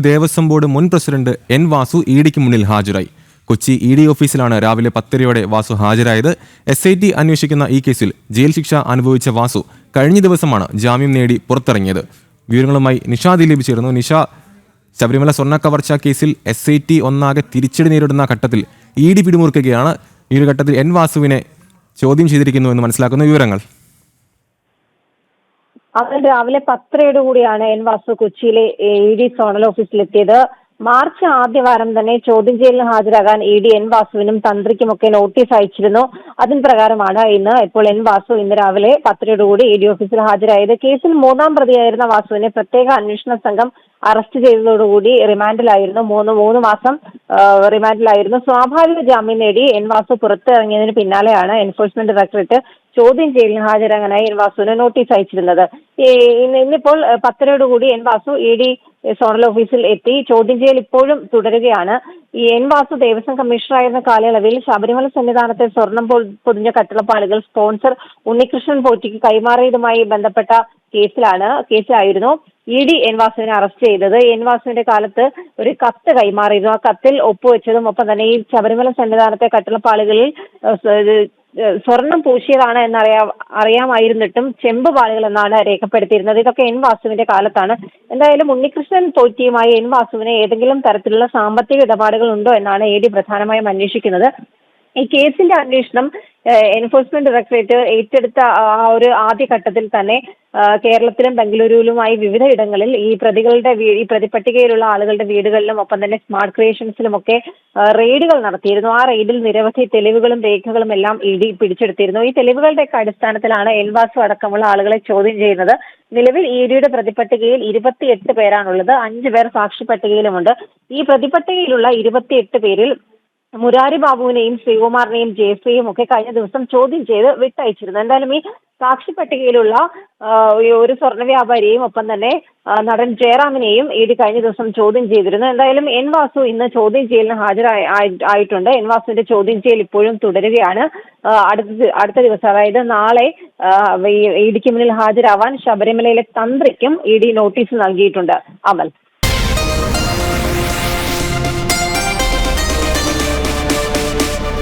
Devaswom board മുൻ president N Vasu ഇഡിക്ക് മുന്നിൽ ഹാജരായി. കൊച്ചി ഇഡി ഓഫീസിലാണ് രാവിലെ 10:30 വാസു ഹാജരായത്. SIT അന്വേഷിക്കുന്ന ഈ കേസിൽ ജയിൽ ശിക്ഷ അനുഭവിച്ച വാസു കഴിഞ്ഞ ദിവസമാണ് ജാമ്യം നേടി പുറത്തിറങ്ങിയത്. വിവരങ്ങളുമായി നിഷ ദിലീപ് ചേർന്നു. നിഷ, ശബരിമല സ്വർണ്ണ കവർച്ച കേസിൽ SIT ഒന്നാകെ തിരിച്ചടി നേരിടുന്ന ഘട്ടത്തിൽ ഇഡി പിടിമുറുക്കുകയാണ്. ഈ ഒരു ഘട്ടത്തിൽ എൻ വാസുവിനെ ചോദ്യം ചെയ്തിരിക്കുന്നു എന്ന് മനസ്സിലാക്കുന്ന വിവരങ്ങൾ. അവൻ രാവിലെ 10:30 കൂടിയാണ് എൻ വാസു കൊച്ചിയിലെ ഇഡി സോണൽ ഓഫീസിലെത്തിയത്. മാർച്ച് ആദ്യവാരം തന്നെ ചോദ്യം ചെയ്യലിന് ഹാജരാകാൻ ഇഡി എൻ വാസുവിനും തന്ത്രിക്കുമൊക്കെ നോട്ടീസ് അയച്ചിരുന്നു. അതിന് പ്രകാരമാണ് ഇപ്പോൾ എൻ വാസു ഇന്ന് രാവിലെ 10:30 കൂടി ഇഡി ഓഫീസിൽ ഹാജരായത്. കേസിൽ 3-ാം പ്രതിയായിരുന്ന വാസുവിനെ പ്രത്യേക അന്വേഷണ സംഘം അറസ്റ്റ് ചെയ്തതോടുകൂടി റിമാൻഡിലായിരുന്നു. മൂന്ന് മാസം റിമാൻഡിലായിരുന്നു. സ്വാഭാവിക ജാമ്യം നേടി എൻ വാസു പുറത്തിറങ്ങിയതിന് പിന്നാലെയാണ് എൻഫോഴ്സ്മെന്റ് ഡയറക്ടറേറ്റ് ചോദ്യം ചെയ്യലിന് ഹാജരാകാനായി എൻ വാസുവിന് നോട്ടീസ് അയച്ചിരുന്നത്. ഇന്നിപ്പോൾ 10:30 കൂടി എൻ വാസു ഇഡി സോണൽ ഓഫീസിൽ എത്തി. ചോദ്യം ചെയ്യൽ ഇപ്പോഴും തുടരുകയാണ്. ഈ എൻ വാസു ദേവസ്വം കമ്മീഷണറായിരുന്ന കാലയളവിൽ ശബരിമല സന്നിധാനത്തെ സ്വർണം പൊതിഞ്ഞ കട്ടളപ്പാടുകൾ സ്പോൺസർ ഉണ്ണികൃഷ്ണൻ പോറ്റിക്ക് കൈമാറിയതുമായി ബന്ധപ്പെട്ട കേസിലായിരുന്നു ഇഡി എൻ വാസുവിനെ അറസ്റ്റ് ചെയ്തത്. എൻ വാസുവിന്റെ കാലത്ത് ഒരു കത്ത് കൈമാറിയിരുന്നു. ആ കത്തിൽ ഒപ്പുവെച്ചതും ഒപ്പം തന്നെ ഈ ശബരിമല സന്നിധാനത്തെ കട്ടളപ്പാടുകളിൽ സ്വർണം പൂശിയതാണ് അറിയാമായിരുന്നിട്ടും ചെമ്പ് പാളികൾ എന്നാണ് രേഖപ്പെടുത്തിയിരുന്നത്. ഇതൊക്കെ എൻ വാസുവിന്റെ കാലത്താണ്. എന്തായാലും ഉണ്ണികൃഷ്ണൻ പോറ്റിയുമായി എൻ വാസുവിന് ഏതെങ്കിലും തരത്തിലുള്ള സാമ്പത്തിക ഇടപാടുകൾ ഉണ്ടോ എന്നാണ് ഇഡി പ്രധാനമായും അന്വേഷിക്കുന്നത്. ഈ കേസിന്റെ അന്വേഷണം എൻഫോഴ്സ്മെന്റ് ഡയറക്ടറേറ്റ് ഏറ്റെടുത്ത ആ ഒരു ആദ്യഘട്ടത്തിൽ തന്നെ കേരളത്തിലും ബംഗളൂരുവിലുമായി വിവിധ ഇടങ്ങളിൽ ഈ പ്രതിപട്ടികയിലുള്ള ആളുകളുടെ വീടുകളിലും ഒപ്പം തന്നെ സ്മാർട്ട് ക്രിയേഷൻസിലുമൊക്കെ റെയ്ഡുകൾ നടത്തിയിരുന്നു. ആ റെയ്ഡിൽ നിരവധി തെളിവുകളും രേഖകളും എല്ലാം ഇഡി പിടിച്ചെടുത്തിരുന്നു. ഈ തെളിവുകളുടെയൊക്കെ അടിസ്ഥാനത്തിലാണ് എൻ വാസു അടക്കമുള്ള ആളുകളെ ചോദ്യം ചെയ്യുന്നത്. നിലവിൽ ഇഡിയുടെ പ്രതിപട്ടികയിൽ 28 പേരാണുള്ളത്. 5 പേർ സാക്ഷി പട്ടികയിലുമുണ്ട്. ഈ പ്രതിപട്ടികയിലുള്ള 28 പേരിൽ മുരാരി ബാബുവിനെയും ശ്രീകുമാറിനെയും ജയശ്രീയും ഒക്കെ കഴിഞ്ഞ ദിവസം ചോദ്യം ചെയ്ത് വിട്ടയച്ചിരുന്നു. എന്തായാലും ഈ സാക്ഷി പട്ടികയിലുള്ള ഒരു സ്വർണ്ണ വ്യാപാരിയെയും ഒപ്പം തന്നെ നടൻ ജയറാമിനെയും ഇഡി കഴിഞ്ഞ ദിവസം ചോദ്യം ചെയ്തിരുന്നു. എന്തായാലും എൻ വാസു ഇന്ന് ചോദ്യം ചെയ്യലിന് ഹാജരായിട്ടുണ്ട്. എൻ വാസുവിന്റെ ചോദ്യം ചെയ്യൽ ഇപ്പോഴും തുടരുകയാണ്. അടുത്ത ദിവസം, അതായത് നാളെ ഇഡിക്ക് മുന്നിൽ ഹാജരാവാൻ ശബരിമലയിലെ തന്ത്രിക്കും ഇഡി നോട്ടീസ് നൽകിയിട്ടുണ്ട്. അമൽ.